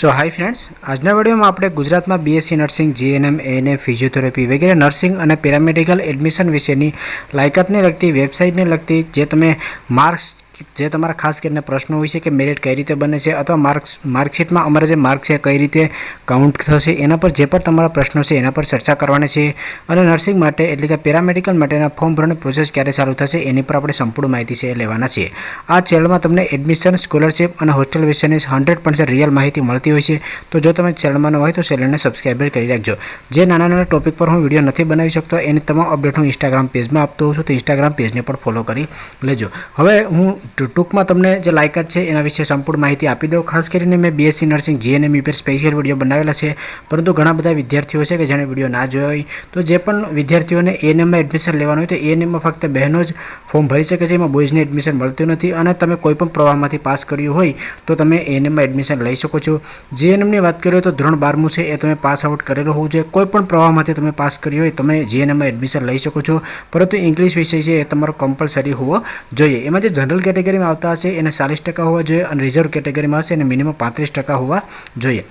સો hi friends, આજના વિડીયોમાં આપણે ગુજરાતમાં BSc nursing, GNM, ANM, physiotherapy વગેરે નર્સિંગ અને પેરામેડિકલ એડમિશન વિશેની લાયકાતને લગતી, વેબસાઇટને લગતી જે તમે માર્ક્સ જે તમારા ખાસ કરીને પ્રશ્નો હોય છે કે મેરિટ કઈ રીતે બને છે અથવા માર્કશીટમાં અમારા જે માર્ક છે કઈ રીતે કાઉન્ટ થશે, એના પર જે પણ તમારા પ્રશ્નો છે એના પર ચર્ચા કરવાની છે. અને નર્સિંગ માટે એટલે કે પેરામેડિકલ માટેના ફોર્મ ભરવાની પ્રોસેસ ક્યારે ચાલુ થશે એની પર આપણે સંપૂર્ણ માહિતી છે લેવાના છીએ. આ ચેનલમાં તમને એડમિશન, સ્કોલરશિપ અને હોસ્ટેલ વિશેની 100% રિયલ માહિતી મળતી હોય છે. તો જો તમે ચેનલમાં ન હોય તો ચેનલને સબસ્ક્રાઈબ કરી રાખજો. જે નાના નાના ટોપિક પર હું વિડીયો નથી બનાવી શકતો એની તમામ અપડેટ હું ઇન્સ્ટાગ્રામ પેજમાં આપતો હોઉં છું, તો ઇન્સ્ટાગ્રામ પેજને પણ ફોલો કરી લેજો. હવે હું ટૂંકમાં તમને જે લાયકાત છે એના વિશે સંપૂર્ણ માહિતી આપી દઉં. ખાસ કરીને મેં બીએસસી નર્સિંગ, જીએનએમ પર સ્પેશિયલ વિડીયો બનાવેલા છે, પરંતુ ઘણા બધા વિદ્યાર્થીઓ છે કે જેણે વિડીયો ના જોયો હોય. તો જે પણ વિદ્યાર્થીઓને એએનએમમાં એડમિશન લેવાનું હોય તો એએનએમમાં ફક્ત બહેનો જ ફોર્મ ભરી શકે છે, એમાં બોયઝને એડમિશન મળતું નથી. અને તમે કોઈપણ પ્રવાહમાંથી પાસ કર્યું હોય તો તમે એએનએમમાં એડમિશન લઈ શકો છો. જીએનએમની વાત કરીએ તો ધોરણ 12મું છે એ તમે પાસ આઉટ કરેલો હોવું જોઈએ. કોઈપણ પ્રવાહમાંથી તમે પાસ કર્યું હોય તમે જીએનએમમાં એડમિશન લઈ શકો છો, પરંતુ ઇંગ્લિશ વિષય છે એ તમારો કમ્પલસરી હોવો જોઈએ. એમાં જે જનરલ કેટેગરીમાં આવતા હશે એને 40% હોવા જોઈએ અને રિઝર્વ કેટેગરીમાં હશે એને મિનિમમ 35% હોવા જોઈએ.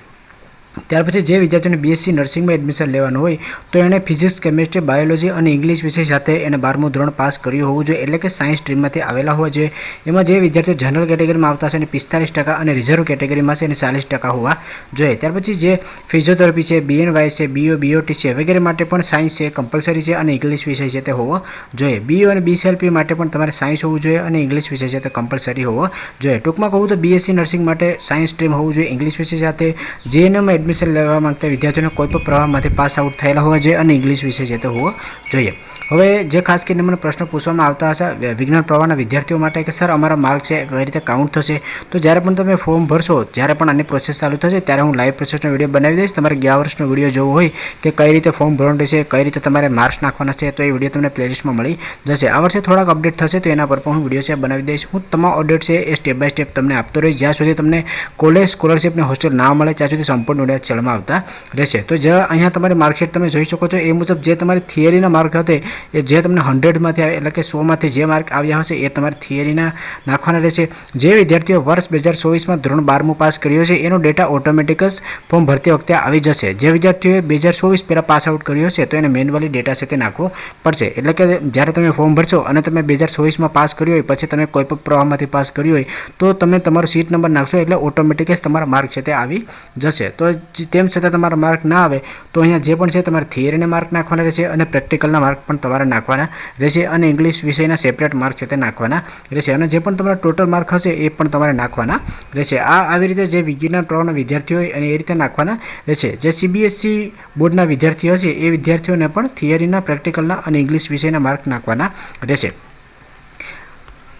ત્યાર પછી જે વિદ્યાર્થીઓને બીએસસી નર્સિંગમાં એડમિશન લેવાનું હોય તો એણે ફિઝિક્સ, કેમિસ્ટ્રી, બાયોલોજી અને ઇંગ્લિશ વિષય સાથે એને 12મું ધોરણ પાસ કર્યું હોવું જોઈએ, એટલે કે સાયન્સ સ્ટ્રીમમાંથી આવેલા હોવા જોઈએ. એમાં જે વિદ્યાર્થીઓ જનરલ કેટેગરીમાં આવતા હશે એને 45% અને રિઝર્વ કેટેગરીમાં છે એને 40% હોવા જોઈએ. ત્યાર પછી જે ફિઝિયોથેરાપી છે, બીએનવાય છે, બીઓ, બીઓટી છે વગેરે માટે પણ સાયન્સ છે કમ્પલસરી છે અને ઇંગ્લિશ વિષય છે તે હોવો જોઈએ. બીઓ અને બીસીએલપી માટે પણ તમારે સાયન્સ હોવું જોઈએ અને ઇંગ્લિશ વિષય છે તે કમ્પલસરી હોવો જોઈએ. ટૂંકમાં કહું તો બીએસસી નર્સિંગ માટે સાયન્સ સ્ટ્રીમ હોવું જોઈએ ઇંગ્લિશ વિષય સાથે. જીએનએમમાં એડમિશન લેવા માંગતા વિદ્યાર્થીઓને કોઈ પણ પ્રવાહમાંથી પાસ આઉટ થયેલા હોવા જોઈએ અને ઇંગ્લિશ વિષય છે તે હોવો જોઈએ. હવે જે ખાસ કરીને મને પ્રશ્નો પૂછવામાં આવતા હશે વિજ્ઞાન પ્રવાહના વિદ્યાર્થીઓ માટે કે સર અમારા માર્ક છે કઈ રીતે કાઉન્ટ થશે, તો જ્યારે પણ તમે ફોર્મ ભરશો, જ્યારે પણ આની પ્રોસેસ ચાલુ થશે ત્યારે હું લાઈવ પ્રોસેસનો વિડીયો બનાવી દઈશ. તમારે ગયા વર્ષનો વિડીયો જોવો હોય કે કઈ રીતે ફોર્મ ભરવાનું રહેશે, કઈ રીતે તમારે માર્ક્સ નાખવાના છે, તો એ વિડીયો તમને પ્લેલિસ્ટમાં મળી જશે. આ વર્ષે થોડાક અપડેટ થશે તો એના પર પણ હું વિડીયો છે બનાવી દઈશ. હું તમામ અપડેટ છે એ સ્ટેપ બાય સ્ટેપ તમને આપતો રહીશ. જ્યાં સુધી તમને કોલેજ, સ્કોલરશિપ ને હોસ્ટેલ ના મળે ત્યાં સુધી સંપૂર્ણ વિડીયો ચેનલમાં આવતા રહેશે. તો જે અહીંયા તમારી માર્કશીટ તમે જોઈ શકો છો એ મુજબ જે તમારી થિયરીના માર્ક હતા એ જે તમને 100માંથી આવે એટલે કે 100માંથી જે માર્ક આવ્યા હશે એ તમારી થિયરીના નાખવાના રહેશે. જે વિદ્યાર્થીઓ વર્ષ 2024માં ધોરણ 12મું પાસ કર્યો છે એનો ડેટા ઓટોમેટિક જ ફોર્મ ભરતી વખતે આવી જશે. જે વિદ્યાર્થીઓએ 2024 પહેલાં પાસ આઉટ કર્યો છે તો એને મેન્યુઅલી ડેટા છે તે નાખવો પડશે. એટલે કે જ્યારે તમે ફોર્મ ભરશો અને તમે 2024માં પાસ કર્યું હોય પછી તમે કોઈ પણ પ્રવાહમાંથી પાસ કર્યું હોય તો તમે તમારો સીટ નંબર નાખશો એટલે ઓટોમેટિક જ તમારા માર્ક છે તે આવી જશે. તો તેમ છતાં તમારા માર્ક ના આવે તો અહીંયા જે પણ છે તમારે થિયરીના માર્ક નાખવાના રહેશે અને પ્રેક્ટિકલના માર્ક પણ તમારે નાખવાના રહેશે અને ઇંગ્લિશ વિષયના સેપરેટ માર્ક છે તે નાખવાના રહેશે અને જે પણ તમારા ટોટલ માર્ક હશે એ પણ તમારે નાખવાના રહેશે. આવી રીતે જે વિજ્ઞાન પ્રવાહના વિદ્યાર્થીઓ હોય અને એ રીતે નાખવાના રહેશે. જે સીબીએસસી બોર્ડના વિદ્યાર્થીઓ હશે એ વિદ્યાર્થીઓને પણ થિયરીના, પ્રેક્ટિકલના અને ઇંગ્લિશ વિષયના માર્ક નાખવાના રહેશે.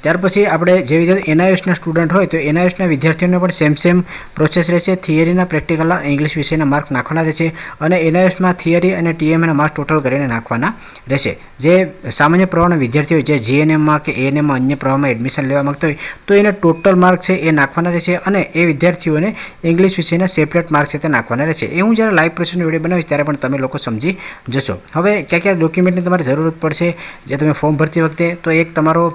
ત્યાર પછી આપણે જે વિદ્યાર્થી એનઆઈએસના સ્ટુડન્ટ હોય તો એનઆઈએસના વિદ્યાર્થીઓને પણ સેમ પ્રોસેસ રહેશે. થિયરીના, પ્રેક્ટિકલના, ઇંગ્લિશ વિષયના માર્ક નાખવાના રહેશે અને એનઆઈએસમાં થિયરી અને ટીએમએના માર્ક ટોટલ કરીને નાખવાના રહેશે. જે સામાન્ય પ્રવાહના વિદ્યાર્થીઓ જે જીએનએમમાં કે એએનએમમાં અન્ય પ્રવાહમાં એડમિશન લેવા માગતા હોય તો એને ટોટલ માર્ક છે એ નાખવાના રહેશે અને એ વિદ્યાર્થીઓને ઇંગ્લિશ વિષયના સેપરેટ માર્ક છે તે નાખવાના રહેશે. એ હું જ્યારે લાઈવ પ્રોસેસનો વિડીયો બનાવીશ ત્યારે પણ તમે લોકો સમજી જશો. હવે ક્યાં ક્યાં ડોક્યુમેન્ટની તમારે જરૂરત પડશે જે તમે ફોર્મ ભરતી વખતે, તો એક તમારો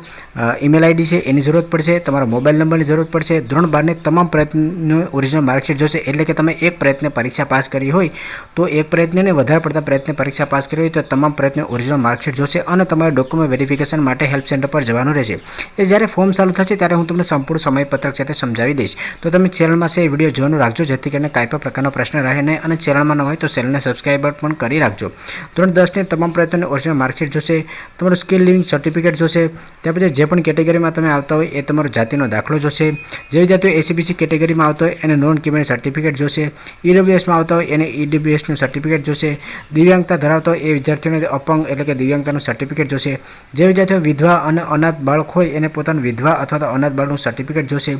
ઈમેલ આઈડી છે એની જરૂરત પડશે, તમારા મોબાઈલ નંબરની જરૂરત પડશે, ધોરણ 12ની તમામ પ્રયત્નનું ઓરિજિનલ માર્કશીટ જોશે. એટલે કે તમે એક પ્રયત્ન પરીક્ષા પાસ કરી હોય તો એક પ્રયત્નને વધારે પડતા પ્રયત્ન પરીક્ષા પાસ કરી હોય તો તમામ પ્રયત્ન ઓરિજિનલ માર્કશીટ જોશે અને તમારે ડોક્યુમેન્ટ વેરિફિકેશન માટે હેલ્પ સેન્ટર પર જવાનું રહેશે. એ જ્યારે ફોર્મ ચાલુ થશે ત્યારે હું તમને સંપૂર્ણ સમયપત્રક સાથે સમજાવી દઈશ. તો તમે ચેનલમાં છે એ વિડીયો જોવાનું રાખજો જેથી કરીને કાંઈ પણ પ્રકારનો પ્રશ્ન રહે નહીં અને ચેનલમાં ન હોય તો ચેનલને સબસ્ક્રાઈબર પણ કરી રાખજો. ધોરણ 10ની તમામ પ્રયત્નોની ઓરિજિનલ માર્કશીટ જોશે, તમારું સ્કિલ લિવિંગ સર્ટિફિકેટ જોશે. ત્યાર પછી જે પણ કેટેગરીમાં તમે આવતા હોય એ તમારો જાતિનો દાખલો જોશે. જે વિદ્યાર્થીઓ એસીબીસી કેટેગરીમાં આવતા હોય એને નોન ક્રિમિનલ સર્ટિફિકેટ જોશે. ઈડબ્લ્યુએસમાં આવતા હોય એને ઈડબ્લ્યુએસનું સર્ટિફિકેટ જોશે. દિવ્યાંગતા ધરાવતા હોય એ વિદ્યાર્થીઓને અપંગ એટલે કે દિવ્યાંગતાનું સર્ટિફિકેટ જોશે. જે વિદ્યાર્થીઓ વિધવા અને અનાથ બાળક હોય એને પોતાનું વિધવા અથવા તો અનાથ બાળકનું સર્ટિફિકેટ જોશે.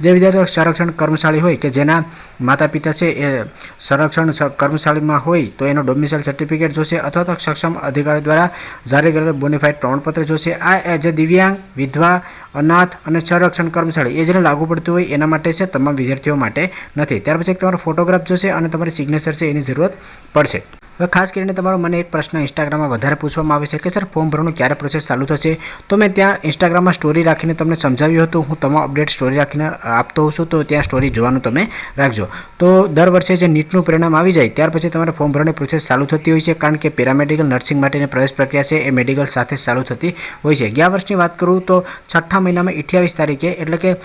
જે વિદ્યાર્થીઓ સંરક્ષણ કર્મચારી હોય કે જેના માતા પિતા છે એ સંરક્ષણ કર્મચારીમાં હોય તો એનો ડોમિસાઇલ સર્ટિફિકેટ જોશે અથવા તો સક્ષમ અધિકારી દ્વારા જારી કરેલું બોનીફાઇડ પ્રમાણપત્ર જોશે. આ જે દિવ્યાંગ, વિધવા, અનાથ અને સંરક્ષણ કર્મચારી એ જેને લાગુ પડતું હોય એના માટે છે, તમામ વિદ્યાર્થીઓ માટે નથી. ત્યાર પછી તમારો ફોટોગ્રાફ જોશે અને તમારી સિગ્નેચર છે એની જરૂરત પડશે. હવે ખાસ કરીને તમારો મને એક પ્રશ્ન ઇન્સ્ટાગ્રામમાં વધારે પૂછવામાં આવે છે કે સર ફોર્મ ભરવાનું ક્યારે પ્રોસેસ ચાલુ થશે, તો મેં ત્યાં ઇન્સ્ટાગ્રામમાં સ્ટોરી રાખીને તમને સમજાવ્યું હતું. હું તમામ અપડેટ સ્ટોરી રાખીને આપતો હોઉં છું, તો ત્યાં સ્ટોરી જોવાનું તમે રાખજો. તો દર વર્ષે જે નીટનું પરિણામ આવી જાય ત્યાર પછી તમારે ફોર્મ ભરવાની પ્રોસેસ ચાલુ થતી હોય છે, કારણ કે પેરામેડિકલ નર્સિંગ માટેની પ્રવેશ પ્રક્રિયા છે એ મેડિકલ સાથે ચાલુ થતી હોય છે. ગયા વર્ષની વાત કરું તો છઠ્ઠા મહિનામાં 28 તારીખે એટલે કે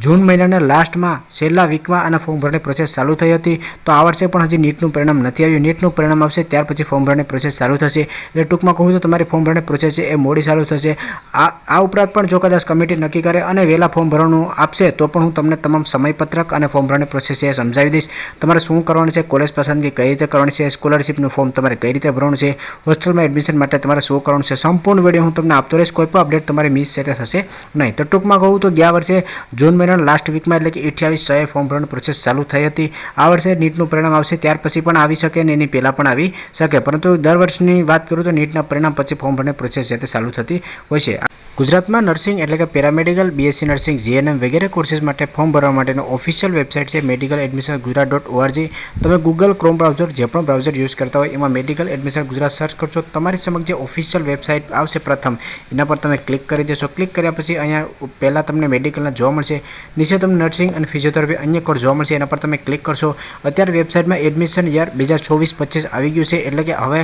જૂન મહિનાના લાસ્ટમાં છેલ્લા વીકમાં આના ફોર્મ ભરવાની પ્રોસેસ ચાલુ થઈ હતી. તો આ વર્ષે પણ હજી નીટનું પરિણામ નથી આવ્યું. નીટનું પરિણામ આવશે ત્યાર પછી ફોર્મ ભરવાની પ્રોસેસ ચાલુ થશે. એટલે ટૂંકમાં કહું તો તમારી ફોર્મ ભરવાની પ્રોસેસ છે એ મોડી ચાલુ થશે. આ ઉપરાંત પણ જો કદાચ કમિટી નક્કી કરે અને વહેલા ફોર્મ ભરવાનું આપશે તો પણ હું તમને તમામ સમયપત્રક અને ફોર્મ ભરવાની પ્રોસેસ એ સમજાવી દઈશ. તમારે શું કરવાનું છે, કોલેજ પસંદગી કઈ રીતે કરવાની છે, સ્કોલરશિપનું ફોર્મ તમારે કઈ રીતે ભરવાનું છે, હોસ્ટેલમાં એડમિશન માટે તમારે શું કરવાનું છે, સંપૂર્ણ વિડીયો હું તમને આપતો રહીશ. કોઈ પણ અપડેટ તમારે મિસ થશે નહીં. તો ટૂંકમાં કહું તો ગયા વર્ષે જૂન મહિનાના લાસ્ટ વીકમાં એટલે કે 28 ફોર્મ ભરવાની પ્રોસેસ ચાલુ થઈ હતી. આ વર્ષે નીટનું પરિણામ આવશે ત્યાર પછી પણ આવી શકે અને એની પહેલાં પણ આવી શકે, પરંતુ દર વર્ષની વાત કરું તો નીટના પરિણામ પછી ફોર્મ ભરવાની પ્રોસેસ છે તે ચાલુ થતી હોય છે. ગુજરાતમાં નર્સિંગ એટલે કે પેરામેડિકલ, બીએસસી નર્સિંગ, જીએનએમ વગેરે કોર્સીસ માટે ફોર્મ ભરવા માટેનો ઓફિશિયલ વેબસાઇટ છે મેડિકલ એડમિશન ગુજરાત.org. તમે ગૂગલ ક્રોમ બ્રાઉઝર જે પણ બ્રાઉઝર યુઝ કરતા હોય એમાં મેડિકલ એડમિશન ગુજરાત સર્ચ કરશો, તમારી સમક્ષ જે ઓફિશિયલ વેબસાઇટ આવશે પ્રથમ એના પર તમે ક્લિક કરી દેશો. ક્લિક કર્યા પછી અહીંયા પહેલાં તમને મેડિકલના જોવા મળશે, નીચે તમને નર્સિંગ અને ફિઝિયોથેરાપી અન્ય કોર્સ જોવા મળશે, એના પર તમે ક્લિક કરશો. અત્યારે વેબસાઇટમાં એડમિશન યર 2024-25 આવી ગયું છે, એટલે કે હવે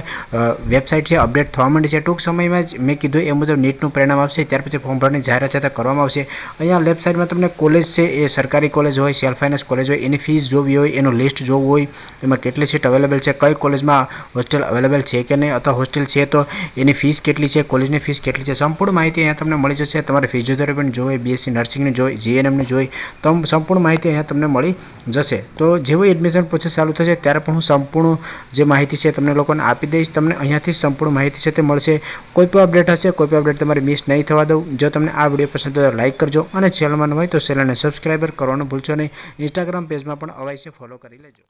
વેબસાઇટ છે અપડેટ થવા માંડી છે. ટૂંક સમયમાં જ મેં કીધું એ મુજબ નીટનું પરિણામ આવશે ત્યાર પછી ફોર્મ ભરવાની જાહેરાત છે કરવામાં આવશે. અહીંયા લેફ્ટ સાઈડમાં તમને કોલેજ છે એ સરકારી કોલેજ હોય, સેલ્ફ ફાઇનાન્સ કોલેજ હોય, એની ફીસ જોવી હોય, એનું લિસ્ટ જોવું હોય, એમાં કેટલી સીટ અવેલેબલ છે, કઈ કોલેજમાં હોસ્ટેલ અવેલેબલ છે કે નહીં, અથવા હોસ્ટેલ છે તો એની ફીસ કેટલી છે, કોલેજની ફીસ કેટલી છે, સંપૂર્ણ માહિતી અહીંયા તમને મળી જશે. તમારે ફિઝિયોથેરાપીની જોઈ, બીએસસી નર્સિંગની જોઈ, જીએનએમની જોઈ, તો સંપૂર્ણ માહિતી અહીંયા તમને મળી જશે. તો જેવું એડમિશન પ્રોસેસ ચાલુ થશે ત્યારે પણ હું સંપૂર્ણ જે માહિતી છે તમને લોકોને આપી દઈશ. તમને અહીંયાથી સંપૂર્ણ માહિતી છે તે મળશે. કોઈ પણ અપડેટ હશે, કોઈ પણ અપડેટ તમારે મિસ નહીં થવા દઉં. જો તમને આ વિડીયો પસંદ હોય તો લાઇક કરજો અને ચેનલમાં ન હોય તો ચેનલને સબસ્ક્રાઈબર કરવાનું ભૂલશો નહીં. ઇન્સ્ટાગ્રામ પેજમાં પણ અવશ્ય ફોલો કરી લેજો.